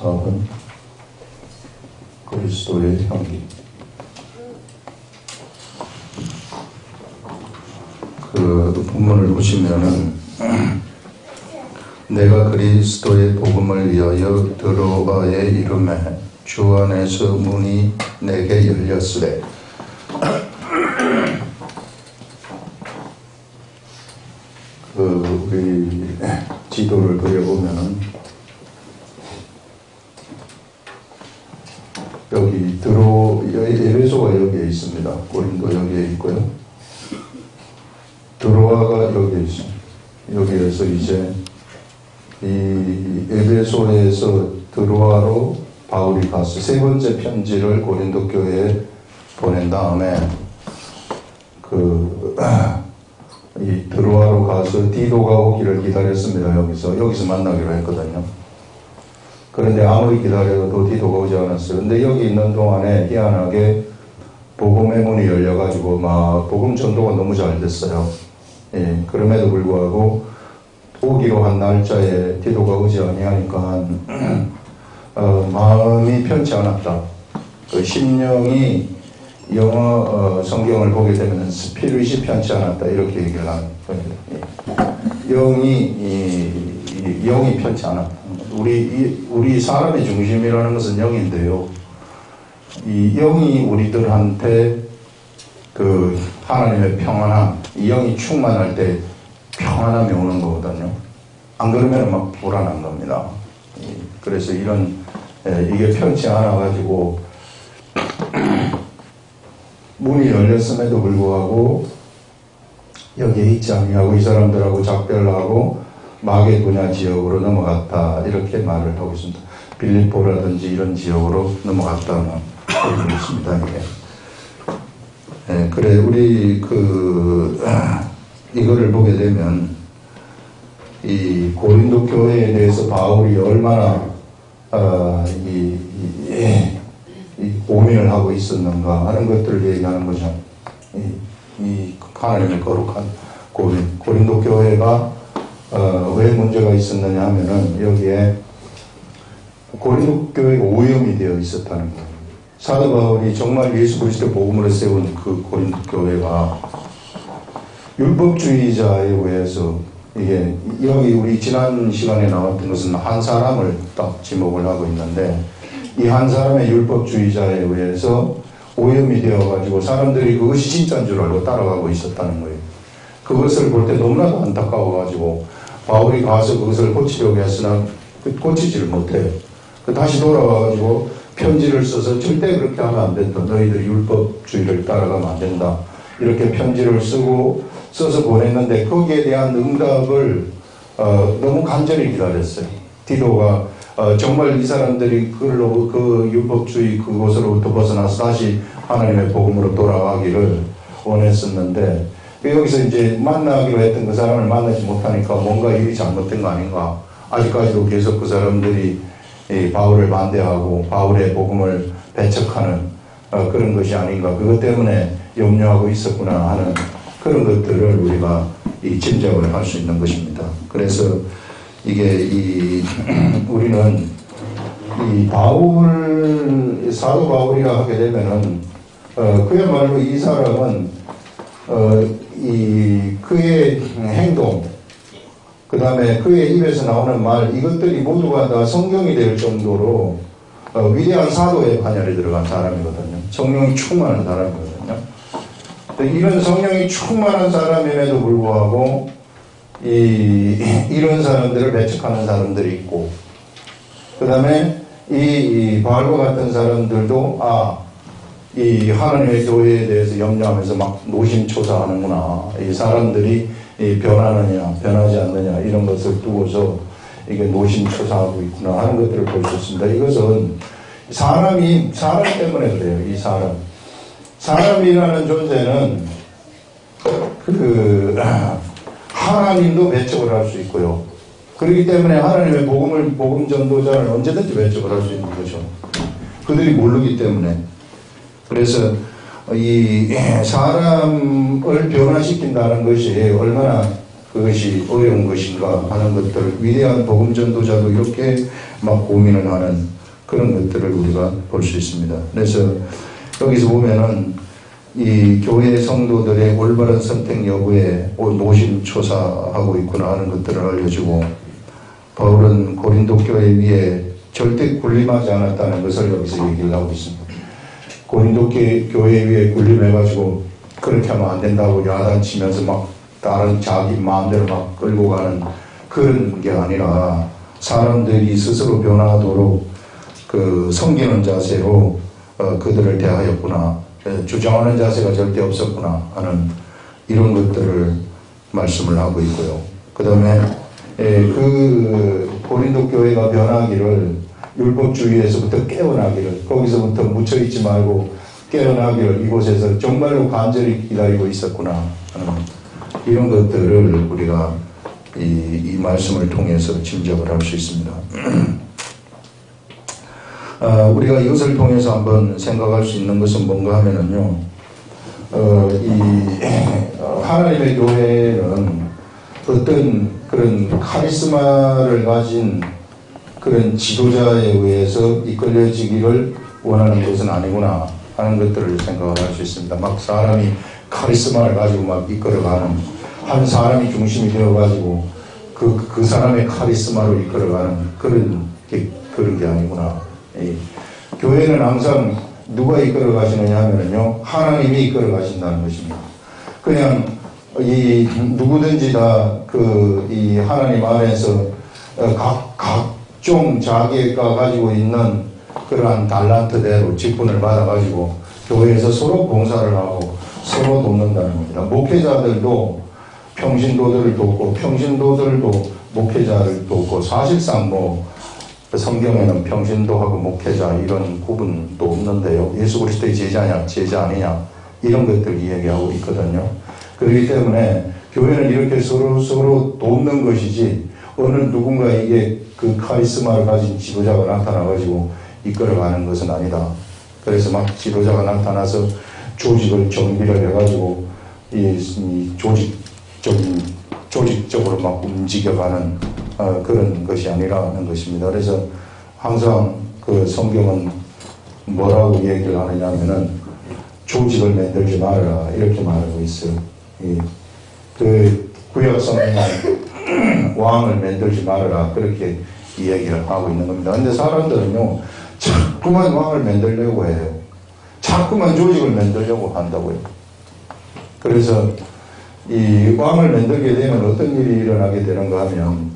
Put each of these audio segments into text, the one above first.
사업은 그리스도의 향기. 그 본문을 보시면은 내가 그리스도의 복음을 위하여 드로아에 이르매 주 안에서 문이 내게 열렸으되 우리 지도를 그려보면은 여기 에베소가 여기에 있습니다. 고린도 여기에 있고요. 드로아가 여기에 있습니다. 여기에서 이제 이 에베소에서 드로아로 바울이 가서 세 번째 편지를 고린도 교회에 보낸 다음에 이 드로아로 가서 디도가 오기를 기다렸습니다. 여기서 만나기로 했거든요. 그런데 아무리 기다려도 디도가 오지 않았어요. 근데 여기 있는 동안에 희한하게 복음의 문이 열려가지고 막 복음 전도가 너무 잘 됐어요. 예, 그럼에도 불구하고 오기로 한 날짜에 디도가 오지 아니하니까 마음이 편치 않았다. 그 심령이 영어 성경을 보게 되면 스피릿이 편치 않았다 이렇게 얘기를 하는 겁니다. 영이 편치 않았다. 우리 사람의 중심이라는 것은 영인데요. 이 영이 우리들한테 그 하나님의 평안함, 이 영이 충만할 때 평안함이 오는 거거든요. 안 그러면 막 불안한 겁니다. 그래서 이게 편치 않아가지고 문이 열렸음에도 불구하고 여기에 있지 아니하고 이 사람들하고 작별하고 마게 분야 지역으로 넘어갔다 이렇게 말을 하고 있습니다. 빌립보라든지 이런 지역으로 넘어갔다는 얘기가 있습니다. 이게. 네, 그래 우리 이거를 보게 되면 이 고린도 교회에 대해서 바울이 얼마나 고민을 하고 있었는가 하는 것들을 얘기하는 거죠. 이 하나님의 거룩한 고린도 교회가 왜 문제가 있었느냐 하면은 여기에 고린도 교회가 오염이 되어 있었다는 거예요. 사도 바울이 정말 예수 그리스도 복음으로 세운 그 고린도 교회가 율법주의자에 의해서 이게 여기 우리 지난 시간에 나왔던 것은 한 사람을 딱 지목을 하고 있는데 이 한 사람의 율법주의자에 의해서 오염이 되어가지고 사람들이 그것이 진짜인 줄 알고 따라가고 있었다는 거예요. 그것을 볼 때 너무나도 안타까워가지고 바울이 가서 그것을 고치려고 했으나 고치지를 못해요. 다시 돌아와가지고 편지를 써서 절대 그렇게 하면 안 된다. 너희들이 율법주의를 따라가면 안 된다. 이렇게 편지를 써서 보냈는데 거기에 대한 응답을 너무 간절히 기다렸어요. 디도가 정말 이 사람들이 그 율법주의 그곳으로부터 벗어나서 다시 하나님의 복음으로 돌아가기를 원했었는데 여기서 이제 만나기로 했던 그 사람을 만나지 못하니까 뭔가 일이 잘못된 거 아닌가. 아직까지도 계속 그 사람들이 바울을 반대하고 바울의 복음을 배척하는 그런 것이 아닌가. 그것 때문에 염려하고 있었구나 하는 그런 것들을 우리가 짐작을 할 수 있는 것입니다. 그래서 이게 우리는 사도 바울이라 하게 되면은 그야말로 이 사람은 그의 행동, 그 다음에 그의 입에서 나오는 말, 이것들이 모두가 다 성경이 될 정도로 위대한 사도의 반열에 들어간 사람이거든요. 성령이 충만한 사람이거든요. 이런 성령이 충만한 사람임에도 불구하고 이런 사람들을 배척하는 사람들이 있고, 그 다음에 이 바울과 같은 사람들도 이 하나님의 교회에 대해서 염려하면서 막 노심초사하는구나. 이 사람들이 변하느냐 변하지 않느냐 이런 것을 두고서 이게 노심초사하고 있구나 하는 것들을 볼 수 있습니다. 이것은 사람 때문에 그래요. 이 사람이라는 존재는 하나님도 배척을 할 수 있고요. 그렇기 때문에 하나님의 복음 전도자를 언제든지 배척을 할 수 있는 거죠. 그들이 모르기 때문에. 그래서 이 사람을 변화시킨다는 것이 얼마나 그것이 어려운 것인가 하는 것들, 위대한 복음 전도자도 이렇게 막 고민을 하는 그런 것들을 우리가 볼 수 있습니다. 그래서 여기서 보면은 이 교회 성도들의 올바른 선택 여부에 노심초사하고 있구나 하는 것들을 알려주고, 바울은 고린도 교회 위에 절대 군림하지 않았다는 것을 여기서 얘기를 하고 있습니다. 고린도 교회 위에 군림해가지고 그렇게 하면 안 된다고 야단치면서 막 다른 자기 마음대로 막 끌고 가는 그런 게 아니라, 사람들이 스스로 변화하도록 그 섬기는 자세로 그들을 대하였구나, 주장하는 자세가 절대 없었구나 하는 이런 것들을 말씀을 하고 있고요. 그 다음에 그 고린도 교회가 변하기를 율법주의에서부터 깨어나기를, 거기서부터 묻혀있지 말고 깨어나기를 이곳에서 정말로 간절히 기다리고 있었구나 하는 이런 것들을 우리가 이 말씀을 통해서 짐작을 할 수 있습니다. 우리가 이것을 통해서 한번 생각할 수 있는 것은 뭔가 하면은요, 하나님의 교회는 어떤 그런 카리스마를 가진 그런 지도자에 의해서 이끌려지기를 원하는 것은 아니구나 하는 것들을 생각을 할 수 있습니다. 막 사람이 카리스마를 가지고 막 이끌어가는, 한 사람이 중심이 되어가지고 그 사람의 카리스마로 이끌어가는 그런 게 아니구나. 교회는 항상 누가 이끌어 가시느냐 하면요, 하나님이 이끌어 가신다는 것입니다. 그냥 누구든지 다 이 하나님 안에서 각종 자기가 가지고 있는 그러한 달란트대로 직분을 받아가지고 교회에서 서로 봉사를 하고 서로 돕는다는 겁니다. 목회자들도 평신도들을 돕고 평신도들도 목회자를 돕고, 사실상 성경에는 평신도하고 목회자 이런 구분도 없는데요. 예수 그리스도의 제자냐 제자 아니냐 이런 것들 이야기하고 있거든요. 그렇기 때문에 교회는 이렇게 서로 돕는 것이지, 어느 누군가에게 그 카리스마를 가진 지도자가 나타나가지고 이끌어가는 것은 아니다. 그래서 막 지도자가 나타나서 조직을 정비를 해가지고 이 조직적으로 막 움직여가는 그런 것이 아니라는 것입니다. 그래서 항상 그 성경은 뭐라고 얘기를 하느냐면은 조직을 만들지 말아라 이렇게 말하고 있어요. 그 구약 성경은 왕을 만들지 말아라 그렇게 이야기를 하고 있는 겁니다. 근데 사람들은요, 자꾸만 왕을 만들려고 해요. 자꾸만 조직을 만들려고 한다고요. 그래서 이 왕을 만들게 되면 어떤 일이 일어나게 되는가 하면,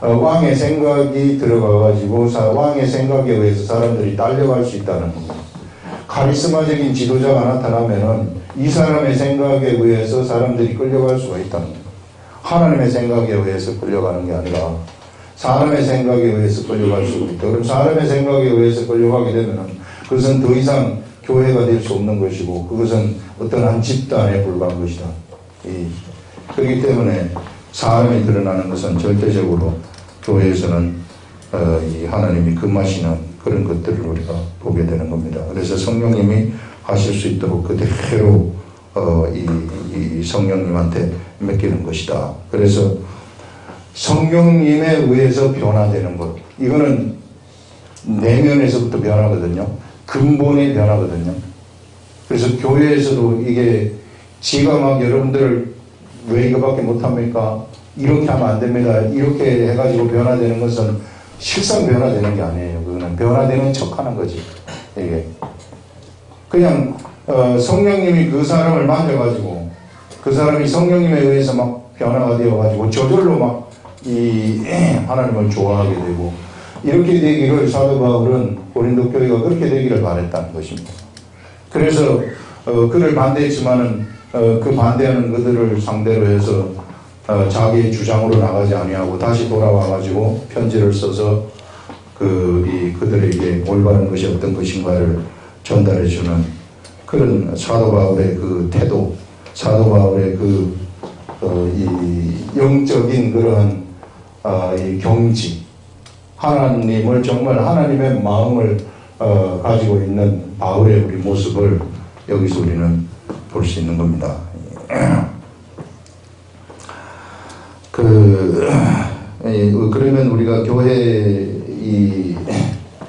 왕의 생각이 들어가가지고 왕의 생각에 의해서 사람들이 딸려갈 수 있다는 겁니다. 카리스마적인 지도자가 나타나면은 이 사람의 생각에 의해서 사람들이 끌려갈 수가 있다는 겁니다. 하나님의 생각에 의해서 끌려가는 게 아니라 사람의 생각에 의해서 끌려갈 수가 있다. 그럼 사람의 생각에 의해서 끌려가게 되면은 그것은 더 이상 교회가 될 수 없는 것이고, 그것은 어떤 한 집단에 불과한 것이다. 그렇기 때문에 사람이 드러나는 것은 절대적으로 교회에서는 이 하나님이 금하시는 그런 것들을 우리가 보게 되는 겁니다. 그래서 성령님이 하실 수 있도록 그대로 이 성령님한테 맡기는 것이다. 그래서 성령님에 의해서 변화되는 것, 이거는 내면에서부터 변하거든요. 근본의 변화거든요. 그래서 교회에서도 이게 지가 막 여러분들 왜 이거밖에 못합니까? 이렇게 하면 안 됩니다. 이렇게 해가지고 변화되는 것은 실상 변화되는 게 아니에요. 그거는 변화되는 척 하는 거지. 이게. 그냥, 성령님이 그 사람을 만져가지고, 그 사람이 성령님에 의해서 막 변화가 되어가지고, 저절로 막 하나님을 좋아하게 되고, 이렇게 되기를 사도 바울은 고린도 교회가 그렇게 되기를 바랬다는 것입니다. 그래서, 그를 반대했지만은, 그 반대하는 그들을 상대로 해서 자기의 주장으로 나가지 아니하고 다시 돌아와가지고 편지를 써서 그들에게 올바른 것이 어떤 것인가를 전달해주는 그런 사도 바울의 그 태도, 사도 바울의 이 영적인 그런 이 경지, 하나님을 정말 하나님의 마음을 가지고 있는 바울의 우리 모습을 여기서 우리는 볼 수 있는 겁니다. 그러면 우리가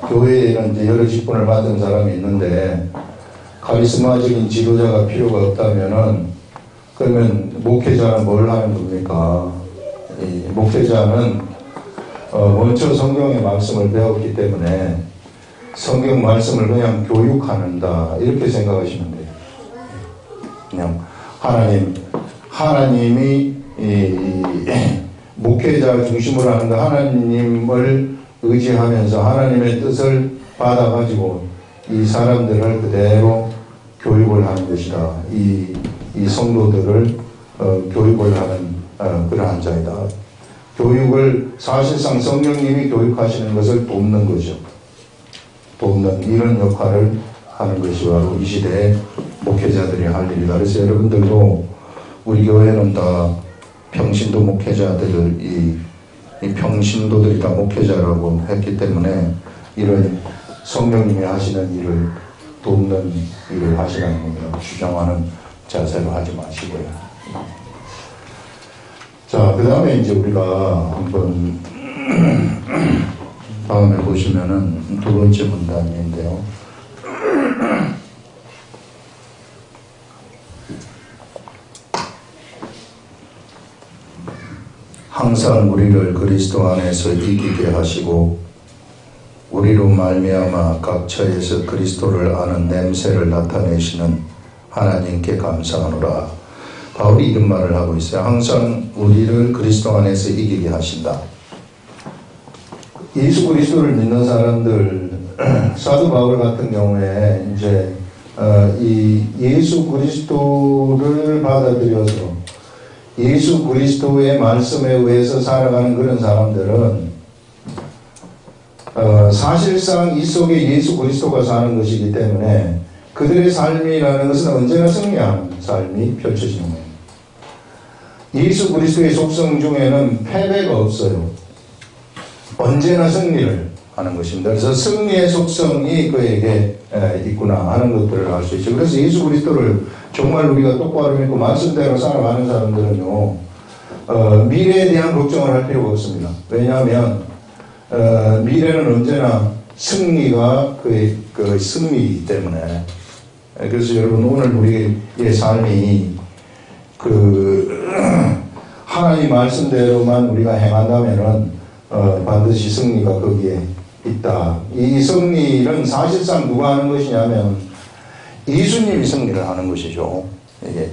교회에는 이제 여러 직분을 받은 사람이 있는데 카리스마적인 지도자가 필요가 없다면은 그러면 목회자는 뭘 하는 겁니까? 목회자는 먼저 성경의 말씀을 배웠기 때문에 성경 말씀을 그냥 교육하는다 이렇게 생각하시면 돼요. 그냥 하나님이 목회자 중심으로 하는 거 하나님을 의지하면서 하나님의 뜻을 받아가지고 이 사람들을 그대로 교육을 하는 것이다. 이 성도들을 교육을 하는 그러한 자이다. 교육을 사실상 성령님이 교육하시는 것을 돕는 거죠. 돕는 이런 역할을 하는 것이 바로 이 시대의 목회자들이 할 일이다. 그래서 여러분들도 우리 교회는 다 평신도 목회자들을 이 평신도들이 다 목회자라고 했기 때문에 이런 성령님이 하시는 일을 돕는 일을 하시라는 겁니다. 주장하는 자세로 하지 마시고요. 자, 그 다음에 이제 우리가 한번 다음에 보시면은 두 번째 문단인데요. 항상 우리를 그리스도 안에서 이기게 하시고 우리로 말미암아 각 처에서 그리스도를 아는 냄새를 나타내시는 하나님께 감사하노라. 바울이 이런 말을 하고 있어요. 항상 우리를 그리스도 안에서 이기게 하신다. 예수 그리스도를 믿는 사람들, 사도 바울 같은 경우에 이제 이 예수 그리스도를 받아들여서 예수 그리스도의 말씀에 의해서 살아가는 그런 사람들은 사실상 이 속에 예수 그리스도가 사는 것이기 때문에 그들의 삶이라는 것은 언제나 승리하는 삶이 펼쳐지는 거예요. 예수 그리스도의 속성 중에는 패배가 없어요. 언제나 승리를 하는 것입니다. 그래서 승리의 속성이 그에게 있구나 하는 것들을 알 수 있죠. 그래서 예수 그리스도를 정말 우리가 똑바로 믿고 말씀대로 살아가는 사람들은요, 미래에 대한 걱정을 할 필요가 없습니다. 왜냐하면 미래는 언제나 승리가 그 승리이기 때문에. 그래서 여러분 오늘 우리의 삶이 하나님 말씀대로만 우리가 행한다면은 반드시 승리가 거기에 있다. 이 승리는 사실상 누가 하는 것이냐면 예수님이 승리를 하는 것이죠. 이게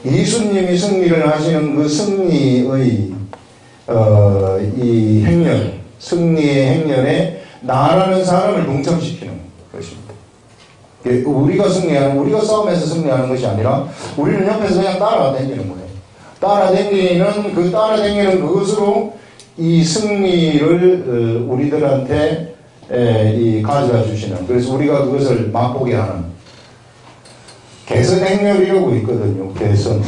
예수님이 승리를 하시는 그 승리의 이 행렬, 승리의 행렬에 나라는 사람을 동참시키는 것입니다. 우리가 싸움에서 승리하는 것이 아니라 우리는 옆에서 그냥 따라다니는 거예요. 따라다니는 그것으로 이 승리를 우리들한테 가져다 주시는, 그래서 우리가 그것을 맛보게 하는 개선 행렬이라고 있거든요. 개선.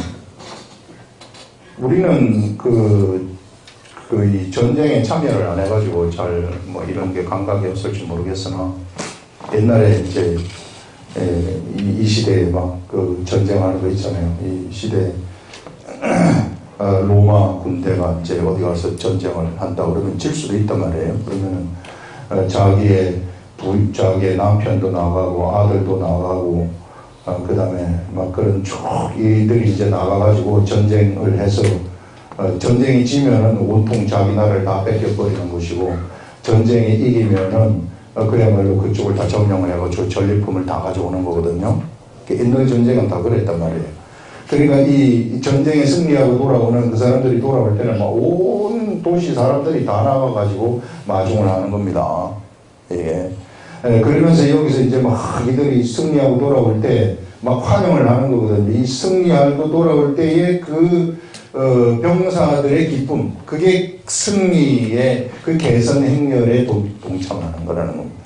우리는 이 전쟁에 참여를 안 해가지고 잘 이런 게 감각이 없을지 모르겠으나 옛날에 이제 이 시대에 전쟁하는 거 있잖아요. 이 시대에 로마 군대가 이제 어디 가서 전쟁을 한다 그러면 질 수도 있단 말이에요. 그러면은 자기의 남편도 나가고 아들도 나가고 그 다음에 그런 쭉 이들이 이제 나가가지고 전쟁을 해서 전쟁이 지면은 온통 자기 나라를 다 뺏겨버리는 것이고, 전쟁이 이기면은 그야말로 그쪽을 다 점령을 해가지고 전리품을 다 가져오는 거거든요. 옛날 전쟁은 다 그랬단 말이에요. 그러니까 이 전쟁에 승리하고 돌아오는 그 사람들이 돌아올 때는 온 도시 사람들이 다 나가가지고 마중을 하는 겁니다. 예. 그러면서 여기서 이제 이들이 승리하고 돌아올 때 환영을 하는 거거든요. 이 승리하고 돌아올 때의 병사들의 기쁨, 그게 승리의 그 개선 행렬에 동참하는 거라는 겁니다.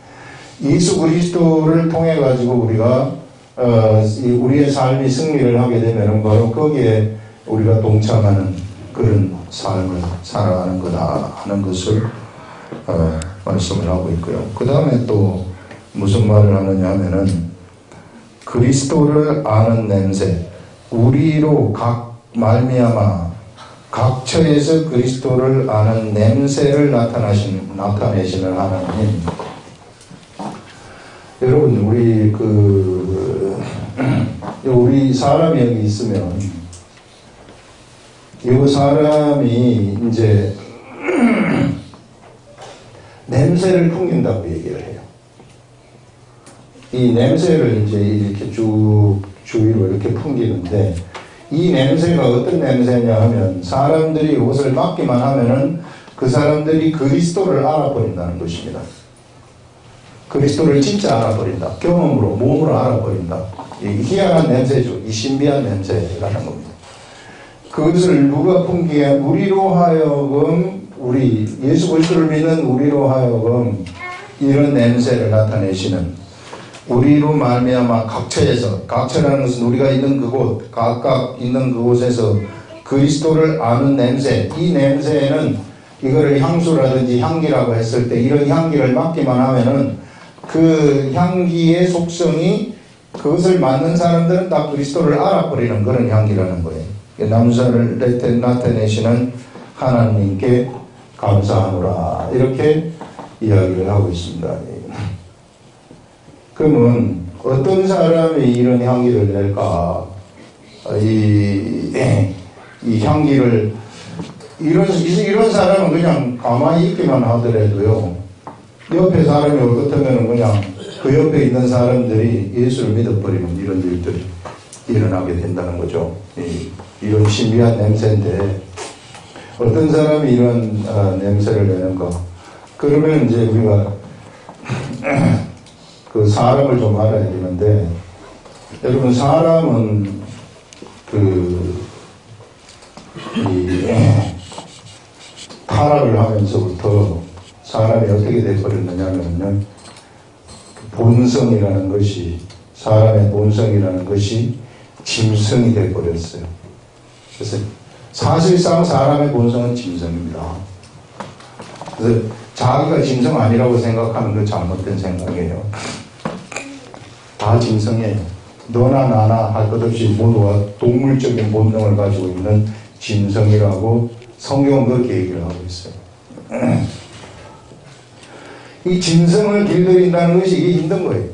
예수 그리스도를 통해 가지고 우리가 우리의 삶이 승리를 하게 되면 바로 거기에 우리가 동참하는 그런 삶을 살아가는 거다 하는 것을 말씀을 하고 있고요. 그 다음에 또 무슨 말을 하느냐 하면은 그리스도를 아는 냄새, 우리로 각 말미암아 각처에서 그리스도를 아는 냄새를 나타내시는 하나님. 여러분, 우리 사람이 여기 있으면, 이 사람이 이제 냄새를 풍긴다고 얘기를 해요. 이 냄새를 이제 이렇게 쭉 주위로 이렇게 풍기는데, 이 냄새가 어떤 냄새냐 하면, 사람들이 옷을 맡기만 하면은 그 사람들이 그리스도를 알아버린다는 것입니다. 그리스도를 진짜 알아버린다. 경험으로, 몸으로 알아버린다. 이 희한한 냄새죠. 이 신비한 냄새라는 겁니다. 그것을 누가 풍기게, 우리로 하여금, 예수 그리스도를 믿는 우리로 하여금 이런 냄새를 나타내시는, 우리로 말미암아 각처라는 것은 우리가 있는 그곳, 각각 있는 그곳에서 그리스도를 아는 냄새, 이 냄새는 이거를 향수라든지 향기라고 했을 때 이런 향기를 맡기만 하면은 그 향기의 속성이, 그것을 맡는 사람들은 다 그리스도를 알아버리는 그런 향기라는 거예요. 남자를 나타내시는 하나님께 감사하노라, 이렇게 이야기를 하고 있습니다. 그러면 어떤 사람이 이런 향기를 낼까? 이 향기를, 이런 사람은 그냥 가만히 있기만 하더라도요, 옆에 사람이 올 것 같으면 그냥 그 옆에 있는 사람들이 예수를 믿어버리는 이런 일들이 일어나게 된다는 거죠. 이런 신비한 냄새인데, 어떤 사람이 이런 냄새를 내는가? 그러면 이제 우리가 그 사람을 좀 알아야 되는데, 여러분, 사람은 타락을 하면서부터 사람이 어떻게 돼버렸느냐면요, 본성이라는 것이, 사람의 본성이라는 것이 짐승이 돼버렸어요. 그래서 사실상 사람의 본성은 짐승입니다. 그래서 자기가 짐승 아니라고 생각하는 건 잘못된 생각이에요. 다 짐승이에요. 너나 나나 할 것 없이 모두가 동물적인 본능을 가지고 있는 짐승이라고 성경은 그렇게 얘기를 하고 있어요. 이 짐승을 길들인다는 것이 이게 힘든 거예요.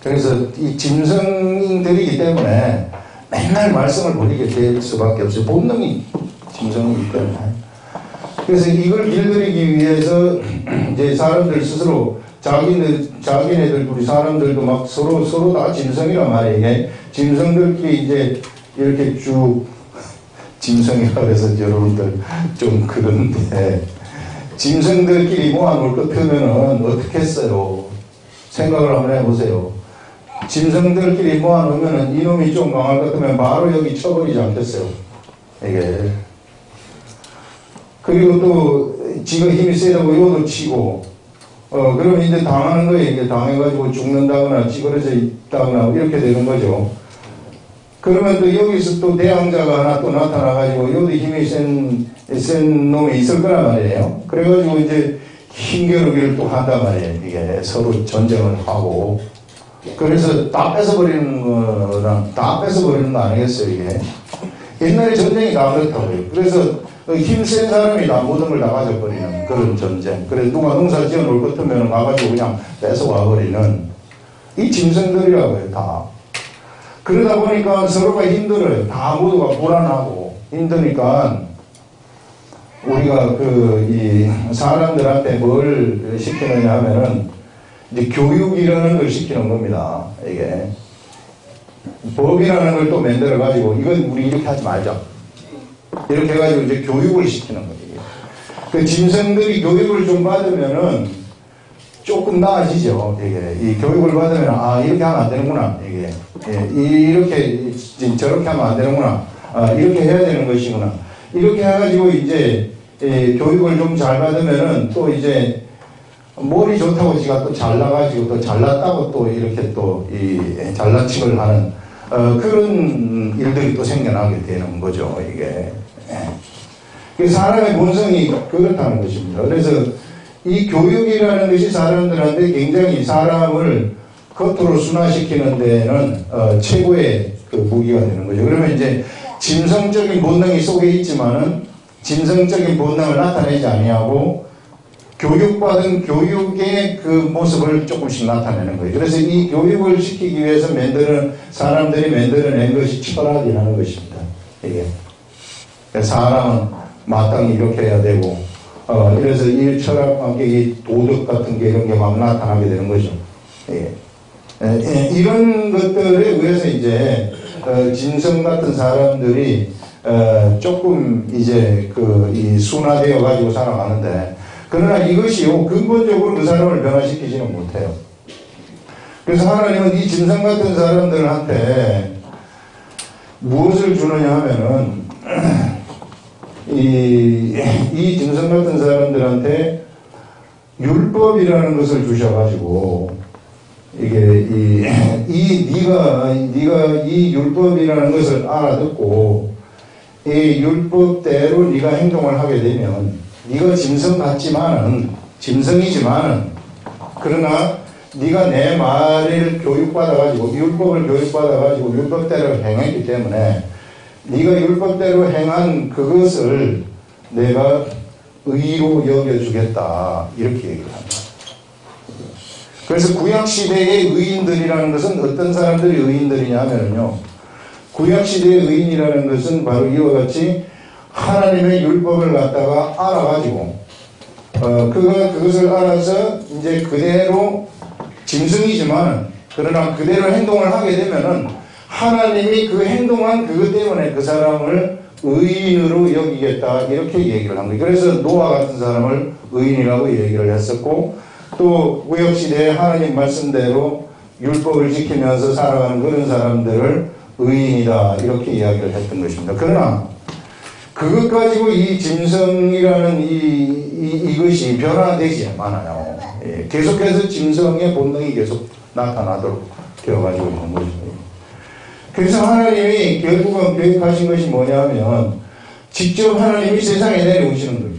그래서 이 짐승들이기 때문에 맨날 말씀을 버리게 될 수밖에 없어요. 본능이 짐승이기 때문에. 그래서 이걸 길들이기 위해서 이제 사람들 스스로 자기네들 우리 사람들도 막 서로 다 짐승이란 말이에요. 이게 짐승들끼리 이제 이렇게 쭉, 짐승이라고 해서 여러분들 좀 그런데, 짐승들끼리 모아놓을 것 같으면은 어떻게 했어요? 생각을 한번 해보세요. 짐승들끼리 모아놓으면은 이놈이 좀 강할 것 같으면 바로 여기 쳐버리지 않겠어요? 이게. 그리고 또 지가 힘이 세다고 요도 치고, 그러면 이제 당하는 거예요. 이게 당해가지고 죽는다거나 찌그러져 있다거나 이렇게 되는 거죠. 그러면 또 여기서 또 대항자가 하나 또 나타나가지고 요도 힘이 센 놈이 있을 거란 말이에요. 그래가지고 이제 힘겨루기를 또 한단 말이에요. 이게 서로 전쟁을 하고. 그래서 다 뺏어버리는 거 아니겠어요, 이게. 옛날에 전쟁이 다 그렇다고요. 그래서 힘센 사람이 다 모든 걸 다 가져버리는 그런 전쟁. 그래서 누가 농사 지어 놓을 것 같으면 가가지고 그냥 뺏어와버리는 이 짐승들이라고요, 다. 그러다 보니까 서로가 힘들어요. 다 모두가 불안하고 힘드니까 우리가 이 사람들한테 뭘 시키느냐 하면은 이제 교육이라는 걸 시키는 겁니다. 이게. 법이라는 걸 또 만들어가지고 이건 우리 이렇게 하지 말자. 이렇게 해가지고 이제 교육을 시키는 거예요. 그 짐승들이 교육을 좀 받으면은 조금 나아지죠. 이게. 이 교육을 받으면, 이렇게 하면 안 되는구나. 이게. 이렇게, 저렇게 하면 안 되는구나. 이렇게 해야 되는 것이구나. 이렇게 해가지고 이제, 교육을 좀 잘 받으면은 또 이제, 머리 좋다고 지가 또 잘나가지고 또 잘났다고 또 이렇게 또 잘난 척을 하는, 그런 일들이 또 생겨나게 되는 거죠. 이게. 사람의 본성이 그렇다는 것입니다. 그래서 이 교육이라는 것이 사람들한테 굉장히 사람을 겉으로 순화시키는 데는 최고의 그 무기가 되는 거죠. 그러면 이제 짐승적인 본능이 속에 있지만은 짐승적인 본능을 나타내지 아니하고 교육받은 교육의 그 모습을 조금씩 나타내는 거예요. 그래서 이 교육을 시키기 위해서 사람들이 만들어낸 것이 철학이라는 것입니다. 이게. 사람은 마땅히 이렇게 해야 되고, 그래서 이 철학과 함께 이 도덕 같은 게 이런 게 막 나타나게 되는 거죠. 예. 이런 것들에 의해서 이제, 짐승 같은 사람들이, 조금 이제 이 순화되어 가지고 살아가는데, 그러나 이것이 근본적으로 그 사람을 변화시키지는 못해요. 그래서 하나님은 이 짐승 같은 사람들한테 무엇을 주느냐 하면은, 이 짐승 같은 사람들한테 율법이라는 것을 주셔가지고, 이게, 네가 이 율법이라는 것을 알아듣고, 이 율법대로 네가 행동을 하게 되면, 네가 짐승이지만은, 그러나 네가 내 말을 교육받아가지고, 율법을 교육받아가지고, 율법대로 행했기 때문에, 네가 율법대로 행한 그것을 내가 의로 여겨주겠다. 이렇게 얘기를 합니다. 그래서 구약시대의 의인들이라는 것은 어떤 사람들이 의인들이냐면요. 구약시대의 의인이라는 것은 바로 이와 같이 하나님의 율법을 갖다가 알아가지고, 그것을 알아서 이제 그대로 짐승이지만, 그러나 그대로 행동을 하게 되면은 하나님이 그 행동한 그것 때문에 그 사람을 의인으로 여기겠다. 이렇게 얘기를 한 거예요. 그래서 노아 같은 사람을 의인이라고 얘기를 했었고, 또 구약시대에 하나님 말씀대로 율법을 지키면서 살아가는 그런 사람들을 의인이다. 이렇게 이야기를 했던 것입니다. 그러나 그것 가지고 이 짐승이라는 이것이 변화되지 않아요. 예, 계속해서 짐승의 본능이 계속 나타나도록 되어가지고 있는 거죠. 그래서 하나님이 결국은 계획하신 것이 뭐냐면 직접 하나님이 세상에 내려오시는 거예요.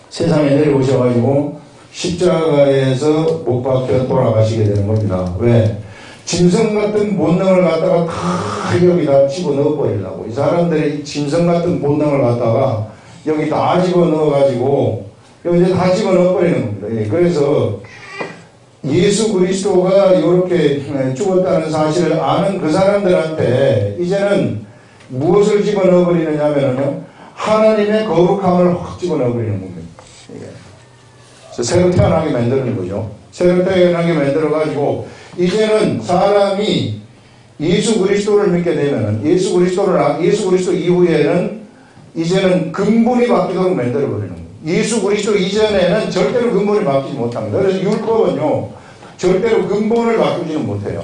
세상에 내려오셔가지고 십자가에서 못 박혀 돌아가시게 되는 겁니다. 왜? 짐승 같은 본능을 갖다가 다 여기다 집어넣어 버리려고. 이 사람들의 이 짐승 같은 본능을 갖다가 여기 다 집어넣어가지고 여기 이제 다 집어넣어 버리는 겁니다. 예, 그래서 예수 그리스도가 이렇게 죽었다는 사실을 아는 그 사람들한테 이제는 무엇을 집어넣어 버리느냐면요, 하나님의 거룩함을 확 집어넣어 버리는 겁니다. 그래서 새로 태어나게 만드는 거죠. 새로 태어나게 만들어가지고 이제는 사람이 예수 그리스도를 믿게 되면은 예수 그리스도 이후에는 이제는 근본이 바뀌도록 만들어 버리는 거예요. 예수 그리스도 이전에는 절대로 근본을 바뀌지 못합니다. 그래서 율법은요, 절대로 근본을 바꾸지는 못해요.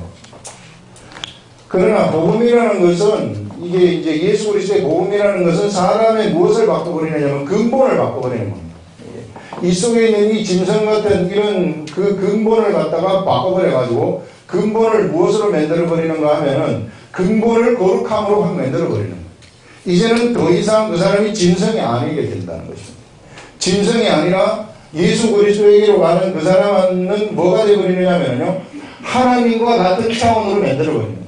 그러나 복음이라는 것은, 이게 이제 예수 그리스도의 복음이라는 것은 사람의 무엇을 바꿔버리느냐면 근본을 바꿔버리는 겁니다. 이 속에 있는 이 짐승 같은 이런 그 근본을 갖다가 바꿔버려가지고 근본을 무엇으로 만들어버리는가 하면은 근본을 거룩함으로 확 만들어버리는 거예요. 이제는 더 이상 그 사람이 짐승이 아니게 된다는 것입니다. 짐승이 아니라 예수 그리스도에게로 가는 그 사람은 뭐가 되어버리느냐면요, 하나님과 같은 차원으로 만들어버리는 거예요.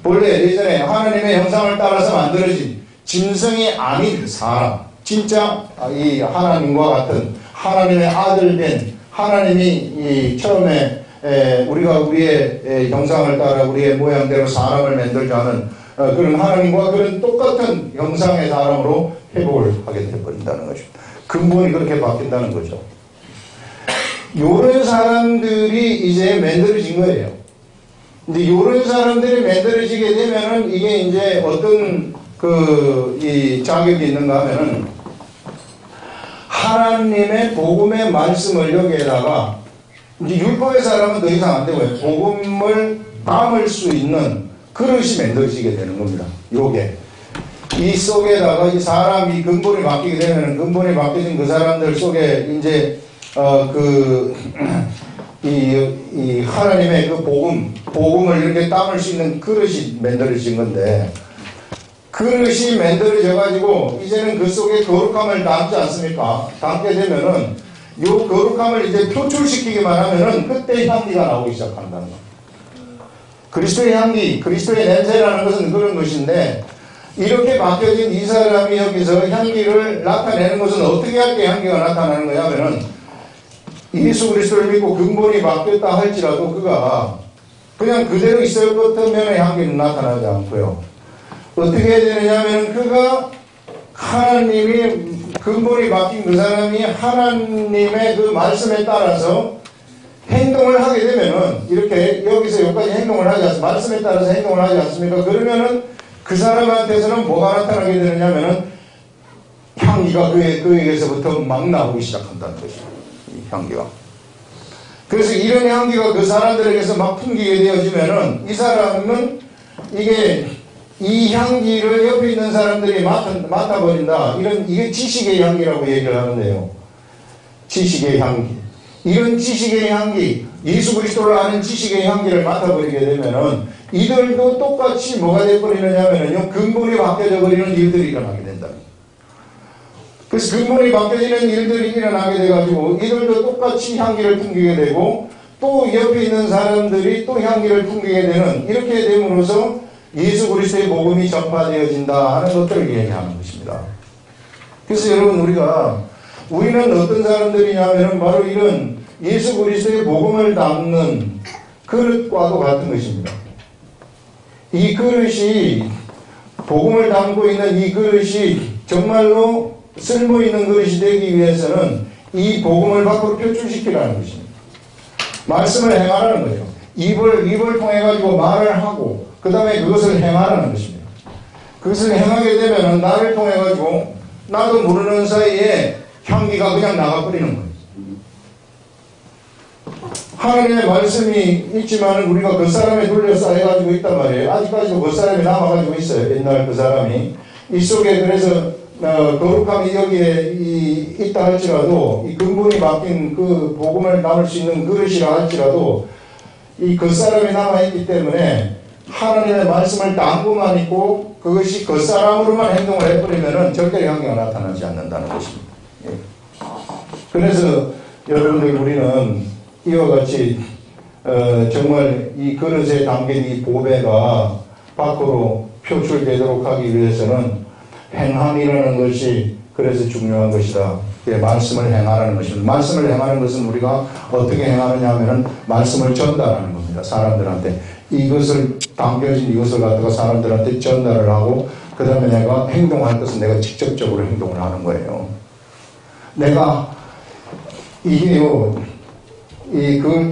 본래 예전에 하나님의 형상을 따라서 만들어진 짐승이 아닌 사람, 진짜 이 하나님과 같은 하나님의 아들 된 하나님이 처음에 우리가 우리의 형상을 따라 우리의 모양대로 사람을 만들자는 그런 하나님과 그런 똑같은 형상의 사람으로 회복을 하게 되어버린다는 것입니다. 근본이 그렇게 바뀐다는 거죠. 요런 사람들이 이제 만들어진 거예요. 근데 요런 사람들이 만들어지게 되면은 이게 이제 어떤 이 자격이 있는가 하면은 하나님의 복음의 말씀을 여기에다가 이제 율법의 사람은 더 이상 안 되고요. 복음을 담을 수 있는 그릇이 만들어지게 되는 겁니다. 요게. 이 속에다가 이 사람이 근본이 바뀌게 되면은 근본이 바뀌어진 그 사람들 속에 이제 이 하나님의 그 복음을 이렇게 담을 수 있는 그릇이 만들어진 건데, 그릇이 만들어져 가지고 이제는 그 속에 거룩함을 담지 않습니까? 담게 되면은 요 거룩함을 이제 표출시키기만 하면은 그때 향기가 나오기 시작한다는 거. 그리스도의 향기, 그리스도의 냄새라는 것은 그런 것인데, 이렇게 바뀌어진 이 사람이 여기서 향기를 나타내는 것은 어떻게 할 때 향기가 나타나는 거냐 하면은 예수 그리스도를 믿고 근본이 바뀌었다 할지라도 그가 그냥 그대로 있을 것 같으면 향기는 나타나지 않고요. 어떻게 해야 되느냐 하면 그가 하나님이 근본이 바뀐 그 사람이 하나님의 그 말씀에 따라서 행동을 하게 되면은 이렇게 여기서 여기까지 행동을 하지 않습니까? 말씀에 따라서 행동을 하지 않습니까? 그러면은 그 사람한테서는 뭐가 나타나게 되느냐 하면은 향기가 그에게서부터 막 나오기 시작한다는 것이죠. 이 향기가. 그래서 이런 향기가 그 사람들에게서 막 풍기게 되어지면은 이 사람은 이 향기를 옆에 있는 사람들이 맡아버린다. 이게 지식의 향기라고 얘기를 하는데요. 지식의 향기. 이런 지식의 향기, 예수 그리스도를 아는 지식의 향기를 맡아버리게 되면은 이들도 똑같이 뭐가 되어버리느냐면요. 근본이 바뀌어져 버리는 일들이 일어나게 된다. 그래서 근본이 바뀌어지는 일들이 일어나게 돼가지고 이들도 똑같이 향기를 풍기게 되고 또 옆에 있는 사람들이 또 향기를 풍기게 되는 이렇게 됨으로써 예수 그리스도의 복음이 전파되어진다 하는 것들을 얘기하는 것입니다. 그래서 여러분 우리는 어떤 사람들이냐면 바로 이런 예수 그리스도의 복음을 담는 그릇과도 같은 것입니다. 이 그릇이 복음을 담고 있는 이 그릇이 정말로 쓸모있는 그릇이 되기 위해서는 이 복음을 밖으로 표출시키라는 것입니다. 말씀을 행하라는 거죠. 입을 통해 가지고 말을 하고 그 다음에 그것을 행하라는 것입니다. 그것을 행하게 되면 나를 통해 가지고 나도 모르는 사이에 향기가 그냥 나가버리는 거예요. 하나님의 말씀이 있지만 우리가 그 사람에 둘러싸여가지고 있단 말이에요. 아직까지도 그 사람이 남아가지고 있어요. 옛날 그 사람이. 이 속에 그래서 거룩함이 여기에 있다 할지라도 이 근본이 바뀐 그 복음을 담을 수 있는 그릇이라 할지라도 이 그 사람이 남아있기 때문에 하나님의 말씀을 담고만 있고 그것이 그 사람으로만 행동을 해버리면은 절대 향기가 나타나지 않는다는 것입니다. 예. 그래서 여러분들 우리는 이와 같이 정말 이 그릇에 담긴 이 보배가 밖으로 표출되도록 하기 위해서는 행함이라는 것이 그래서 중요한 것이다. 말씀을 행하라는 것입니다. 말씀을 행하는 것은 우리가 어떻게 행하느냐 하면 말씀을 전달하는 겁니다. 사람들한테 이것을 담겨진 이것을 갖다가 사람들한테 전달을 하고 그 다음에 내가 행동할 것은 내가 직접적으로 행동을 하는 거예요. 내가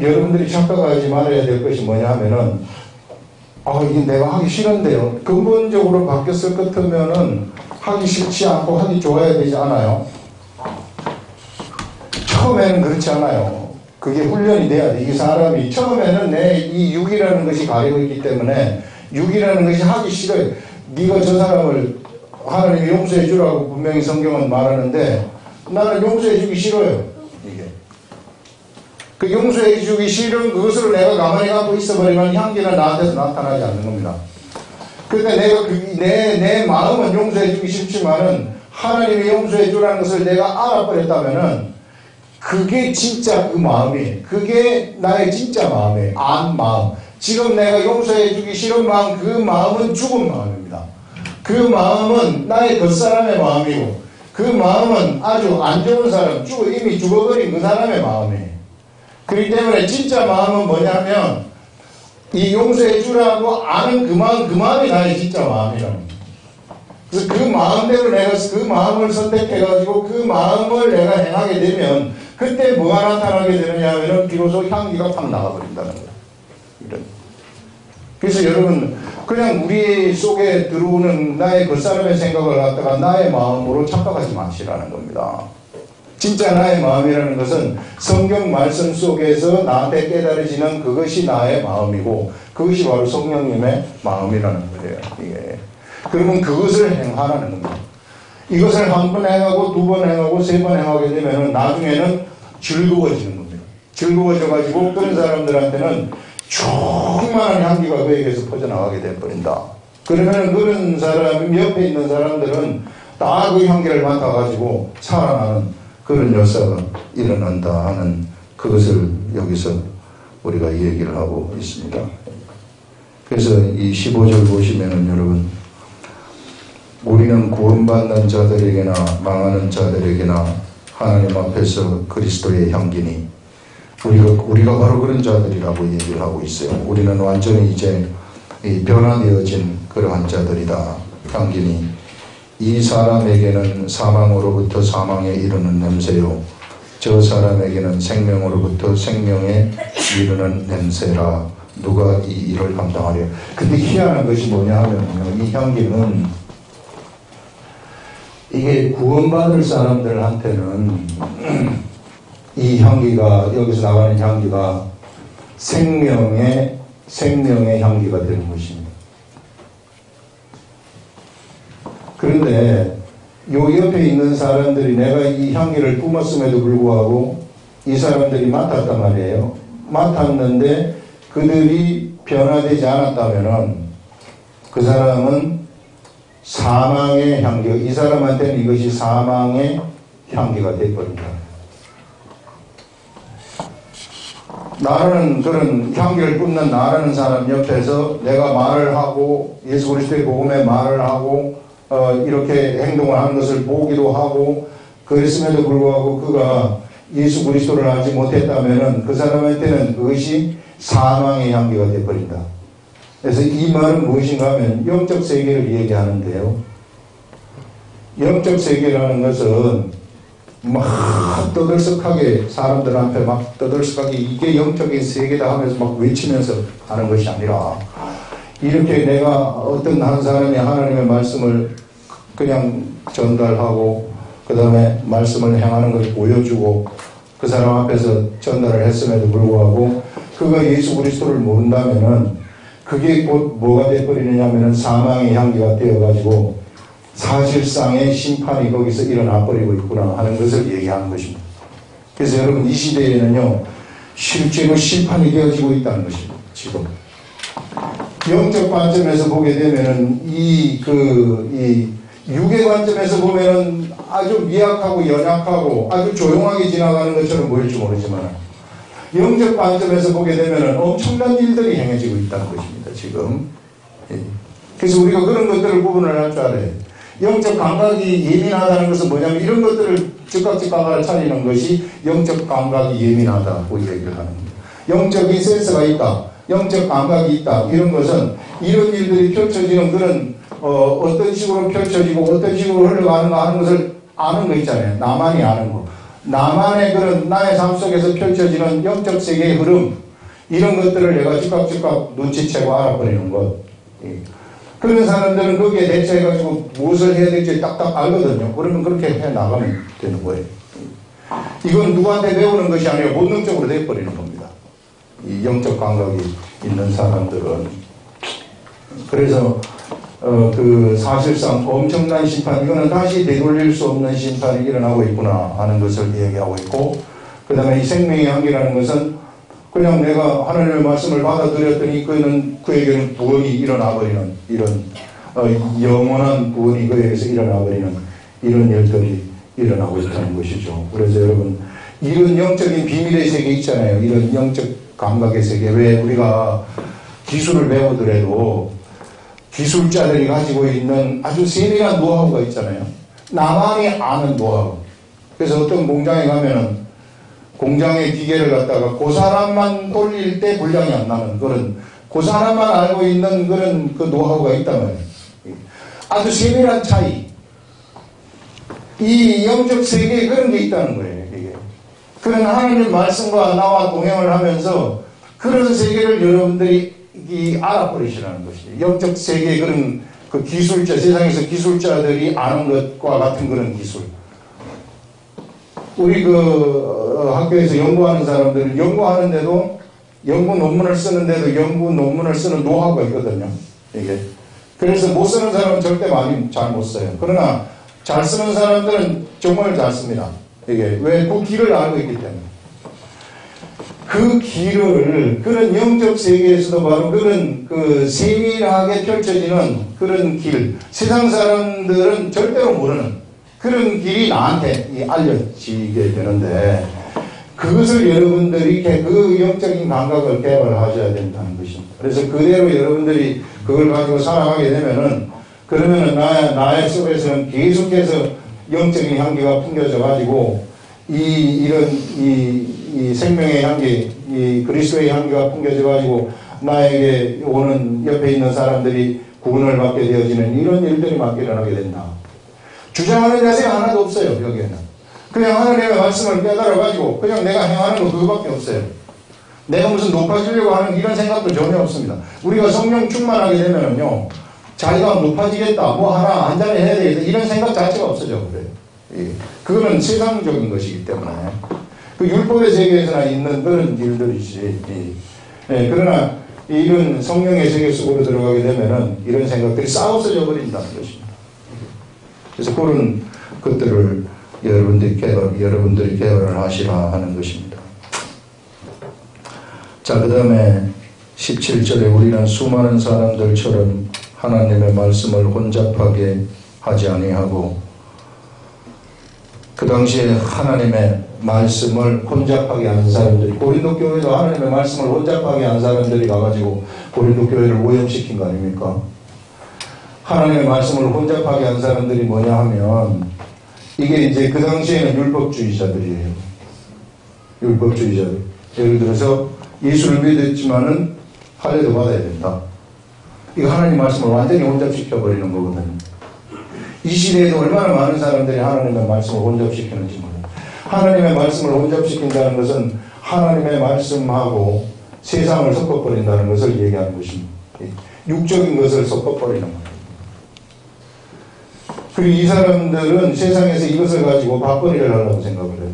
여러분들이 착각하지 말아야 될 것이 뭐냐 하면은 이게 내가 하기 싫은데요. 근본적으로 바뀌었을 것 같으면은 하기 싫지 않고 하기 좋아야 되지 않아요? 처음에는 그렇지 않아요. 그게 훈련이 돼야 돼. 이 사람이 처음에는 내 이 육이라는 것이 가리고 있기 때문에 육이라는 것이 하기 싫어요. 네가 저 사람을 하나님이 용서해 주라고 분명히 성경은 말하는데 나는 용서해 주기 싫어요. 이게. 그 용서해 주기 싫은 그것을 내가 가만히 갖고 있어버리면 향기는 나한테서 나타나지 않는 겁니다. 그러니까 내가 내 마음은 용서해 주기 싫지만은 하나님이 용서해 주라는 것을 내가 알아버렸다면은 그게 진짜 그 마음이에요. 그게 나의 진짜 마음이에요. 안 마음. 지금 내가 용서해 주기 싫은 마음, 그 마음은 죽은 마음입니다. 그 마음은 나의 겉사람의 마음이고 그 마음은 아주 안 좋은 사람, 이미 죽어버린 그 사람의 마음이에요. 그렇기 때문에 진짜 마음은 뭐냐면 이 용서해 주라고 아는 그 마음이 나의 진짜 마음이라는 거예요. 그래서 그 마음대로 내가 그 마음을 선택해가지고 그 마음을 내가 행하게 되면 그때 뭐가 나타나게 되느냐 하면 비로소 향기가 팍 나가버린다는 거예요. 이런. 그래서 여러분 그냥 우리 속에 들어오는 나의 그 사람의 생각을 갖다가 나의 마음으로 착각하지 마시라는 겁니다. 진짜 나의 마음이라는 것은 성경 말씀 속에서 나한테 깨달아지는 그것이 나의 마음이고 그것이 바로 성령님의 마음이라는 거예요. 이게. 그러면 그것을 행하라는 겁니다. 이것을 한 번 행하고 두 번 행하고 세 번 행하게 되면 나중에는 즐거워지는 겁니다. 즐거워져가지고 그런 사람들한테는 충만한 향기가 그에게서 퍼져나가게 돼버린다. 그러면 그런 사람 옆에 있는 사람들은 다 그 향기를 맡아가지고 살아나는 그런 역사가 일어난다 하는 그것을 여기서 우리가 얘기를 하고 있습니다. 그래서 이 15절 보시면은 여러분 우리는 구원받는 자들에게나 망하는 자들에게나 하나님 앞에서 그리스도의 향기니 우리가 바로 그런 자들이라고 얘기를 하고 있어요. 우리는 완전히 이제 변화되어진 그러한 자들이다. 향기니 이 사람에게는 사망으로부터 사망에 이르는 냄새요 저 사람에게는 생명으로부터 생명에 이르는 냄새라. 누가 이 일을 감당하려. 근데 희한한 것이 뭐냐 하면요, 이 향기는 이게 구원받을 사람들한테는 이 향기가, 여기서 나가는 향기가 생명의 향기가 되는 것입니다. 그런데 요 옆에 있는 사람들이 내가 이 향기를 뿜었음에도 불구하고 이 사람들이 맡았단 말이에요. 맡았는데 그들이 변화되지 않았다면은 그 사람은 사망의 향기, 이 사람한테는 이것이 사망의 향기가 되어버린다. 나라는 그런 향기를 뿜는 나라는 사람 옆에서 내가 말을 하고 예수 그리스도의 복음에 말을 하고 이렇게 행동을 하는 것을 보기도 하고 그랬음에도 불구하고 그가 예수 그리스도를 알지 못했다면은 그 사람한테는 그것이 사망의 향기가 되어버린다. 그래서 이 말은 무엇인가 하면 영적 세계를 얘기하는데요. 영적 세계라는 것은 막 떠들썩하게 사람들 앞에 막 떠들썩하게 이게 영적인 세계다 하면서 막 외치면서 하는 것이 아니라 이렇게 내가 어떤 한 사람이 하나님의 말씀을 그냥 전달하고 그 다음에 말씀을 행하는 것을 보여주고 그 사람 앞에서 전달을 했음에도 불구하고 그가 예수 그리스도를 모른다면은 그게 곧 뭐가 되어버리느냐면은 사망의 향기가 되어가지고 사실상의 심판이 거기서 일어나 버리고 있구나 하는 것을 얘기하는 것입니다. 그래서 여러분 이 시대에는요 실제로 심판이 되어지고 있다는 것입니다. 지금 영적 관점에서 보게 되면은 이 육의 관점에서 보면은 아주 미약하고 연약하고 아주 조용하게 지나가는 것처럼 보일지 모르지만 영적 관점에서 보게 되면은 엄청난 일들이 행해지고 있다는 것입니다. 지금. 그래서 우리가 그런 것들을 구분을 할 줄 알아요. 영적 감각이 예민하다는 것은 뭐냐면 이런 것들을 즉각 알아차리는 것이 영적 감각이 예민하다고 얘기를 하는 겁니다. 영적인 센스가 있다. 영적 감각이 있다. 이런 것은 이런 일들이 펼쳐지는 그런 어떤 식으로 펼쳐지고 어떤 식으로 흘러가는가 하는 것을 아는 거 있잖아요. 나만이 아는 거. 나만의 그런 나의 삶 속에서 펼쳐지는 영적 세계의 흐름 이런 것들을 내가 즉각 눈치채고 알아버리는 것. 그런 사람들은 거기에 대처해가지고 무엇을 해야 될지 딱딱 알거든요. 그러면 그렇게 해나가면 되는 거예요. 이건 누구한테 배우는 것이 아니라 본능적으로 돼버리는 겁니다. 이 영적 감각이 있는 사람들은. 그래서 사실상 엄청난 심판, 이거는 다시 되돌릴 수 없는 심판이 일어나고 있구나 하는 것을 얘기하고 있고, 그 다음에 이 생명의 향기라는 것은 그냥 내가 하나님의 말씀을 받아들였더니 그에게는 구원이 일어나버리는 이런 영원한 구원이 그에게서 일어나버리는 이런 일들이 일어나고 있다는 것이죠. 그래서 여러분 이런 영적인 비밀의 세계 있잖아요. 이런 영적 감각의 세계. 왜 우리가 기술을 배우더라도 기술자들이 가지고 있는 아주 세밀한 노하우가 있잖아요. 나만이 아는 노하우. 그래서 어떤 공장에 가면은 공장의 기계를 갖다가 그 사람만 돌릴 때 불량이 안 나는 그 사람만 알고 있는 그런 그 노하우가 있단 말이에요. 아주 세밀한 차이. 이 영적 세계에 그런 게 있다는 거예요. 이게. 그런 하나님의 말씀과 나와 동행을 하면서 그런 세계를 여러분들이 알아버리시라는 것이에요. 영적 세계의 그런 그 기술자, 세상에서 기술자들이 아는 것과 같은 그런 기술. 우리 학교에서 연구하는 사람들은 연구하는데도 연구 논문을 쓰는데도 연구 논문을 쓰는 노하우가 있거든요. 이게. 그래서 못 쓰는 사람은 절대 많이 잘 못 써요. 그러나 잘 쓰는 사람들은 정말 잘 씁니다. 이게. 왜? 그 길을 알고 있기 때문에. 그 길을, 그런 영적 세계에서도 바로 그런 세밀하게 펼쳐지는 그런 길, 세상 사람들은 절대로 모르는 그런 길이 나한테 알려지게 되는데, 그것을 여러분들이 그 영적인 감각을 개발하셔야 된다는 것입니다. 그래서 그대로 여러분들이 그걸 가지고 살아가게 되면은 그러면은 나의 속에서는 계속해서 영적인 향기가 풍겨져 가지고 이 생명의 향기, 이 그리스도의 향기가 풍겨져 가지고 나에게 오는 옆에 있는 사람들이 구원을 받게 되어지는 이런 일들이 막 일어나게 된다. 주장하는 자세가 하나도 없어요. 여기에는 그냥 하나님의 말씀을 깨달아 가지고 그냥 내가 행하는 거 그거밖에 없어요. 내가 무슨 높아지려고 하는 이런 생각도 전혀 없습니다. 우리가 성령 충만하게 되면은요, 자기가 높아지겠다, 뭐 하나 한 잔에 해야 되겠다, 이런 생각 자체가 없어져 그래요. 예. 그거는 세상적인 것이기 때문에 그 율법의 세계에서나 있는 그런 일들이지. 예. 그러나 이런 성령의 세계 속으로 들어가게 되면은 이런 생각들이 싹 없어져 버린다는 것입니다. 그래서 그런 것들을 여러분들이 개발을 하시라 하는 것입니다. 자, 그 다음에 17절에 우리는 수많은 사람들처럼 하나님의 말씀을 혼잡하게 하지 아니하고, 그 당시에 하나님의 말씀을 혼잡하게 하는 사람들이, 고린도 교회도 하나님의 말씀을 혼잡하게 한 사람들이 가가지고 고린도 교회를 오염시킨 거 아닙니까? 하나님의 말씀을 혼잡하게 한 사람들이 뭐냐 하면, 이게 이제 그 당시에는 율법주의자들이에요. 율법주의자들. 예를 들어서 예수를 믿었지만은 할례도 받아야 된다. 이거 하나님 말씀을 완전히 혼잡시켜버리는 거거든요. 이 시대에도 얼마나 많은 사람들이 하나님의 말씀을 혼잡시키는지 몰라요. 하나님의 말씀을 혼잡시킨다는 것은 하나님의 말씀하고 세상을 섞어버린다는 것을 얘기하는 것입니다. 육적인 것을 섞어버리는 거예요. 그리고 이 사람들은 세상에서 이것을 가지고 밥벌이를 하려고 생각을 해요.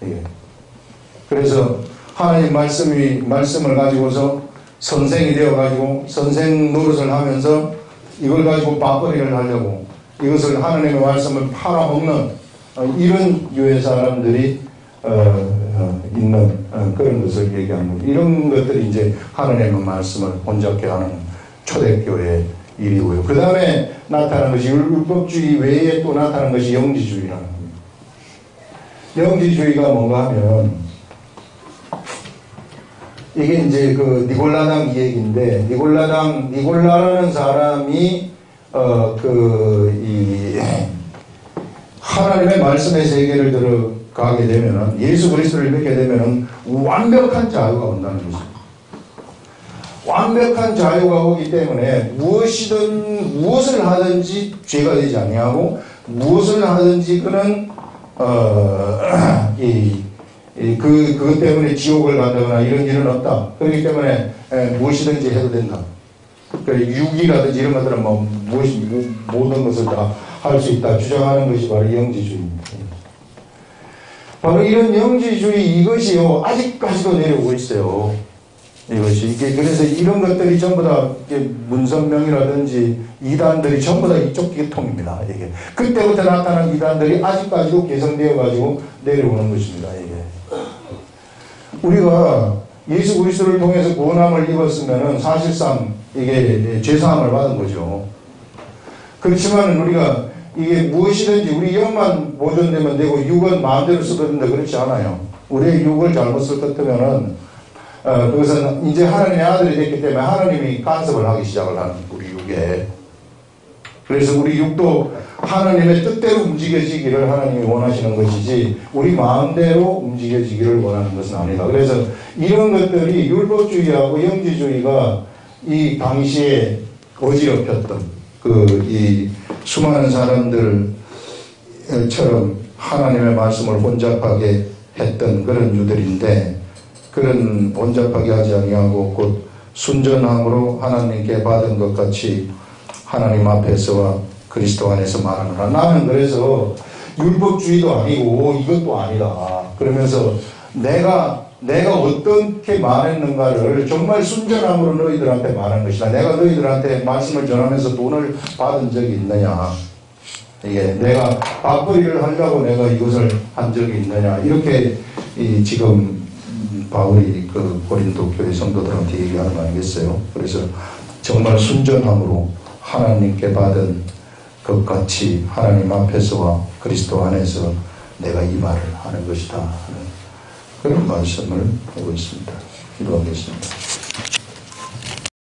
예. 그래서 하나님 말씀을 가지고서 선생이 되어가지고 선생 노릇을 하면서 이걸 가지고 밥벌이를 하려고, 이것을 하나님의 말씀을 팔아먹는 이런 유의 사람들이 있는 그런 것을 얘기하는 거예요. 이런 것들이 이제 하나님의 말씀을 혼잡게 하는 초대교회의 일이고요. 그 다음에 나타나는 것이 율법주의 외에 또 나타나는 것이 영지주의라는 겁니다. 영지주의가 뭔가 하면, 이게 이제 그 니골라당 이야기인데, 니골라라는 사람이 하나님의 말씀의 세계를 들어가게 되면은, 예수 그리스도를 믿게 되면은 완벽한 자유가 온다는 것입니다. 완벽한 자유가 오기 때문에 무엇을 하든지 죄가 되지 아니하고, 무엇을 하든지 그는 그것 때문에 지옥을 간다거나 이런 일은 없다. 그렇기 때문에 무엇이든지 해도 된다. 육이라든지 이런 것들은 모든 것을 다 할 수 있다 주장하는 것이 바로 영지주의입니다. 바로 이런 영지주의, 이것이요 아직까지도 내려오고 있어요. 이게 그래서 이런 것들이 전부 다 문선명이라든지 이단들이 전부 다 이쪽 계통입니다. 이게 그때부터 나타난 이단들이 아직까지도 개성되어 가지고 내려오는 것입니다. 이게 우리가 예수 그리스도를 통해서 구원함을 입었으면은 사실상 이게 죄사함을 받은 거죠. 그렇지만 우리가 이게 무엇이든지 우리 영만 보존되면 되고 육은 마음대로 써도 된다, 그렇지 않아요. 우리의 육을 잘못 쓸 것 같으면은 그것은 이제 하나님의 아들이 됐기 때문에 하나님이 간섭을 하기 시작을 하는 우리 육에. 그래서 우리 육도 하나님의 뜻대로 움직여지기를 하나님이 원하시는 것이지 우리 마음대로 움직여지기를 원하는 것은 아니다. 그래서 이런 것들이 율법주의하고 영지주의가 이 당시에 어지럽혔던 이 수많은 사람들처럼 하나님의 말씀을 혼잡하게 했던 그런 유들인데, 그런 혼잡하게 하지 아니하고 곧 순전함으로 하나님께 받은 것 같이 하나님 앞에서와 그리스도 안에서 말하노라. 나는 그래서 율법주의도 아니고 이것도 아니다. 그러면서 내가 어떻게 말했는가를 정말 순전함으로 너희들한테 말한 것이다. 내가 너희들한테 말씀을 전하면서 돈을 받은 적이 있느냐. 이게 내가 밥벌이를 하려고 내가 이것을 한 적이 있느냐. 이렇게 지금 바울이 그 고린도 교회 성도들한테 얘기하는 거 아니겠어요? 그래서 정말 순전함으로 하나님께 받은 것 같이 하나님 앞에서와 그리스도 안에서 내가 이 말을 하는 것이다 하는 그런 말씀을 하고 있습니다. 기도하겠습니다.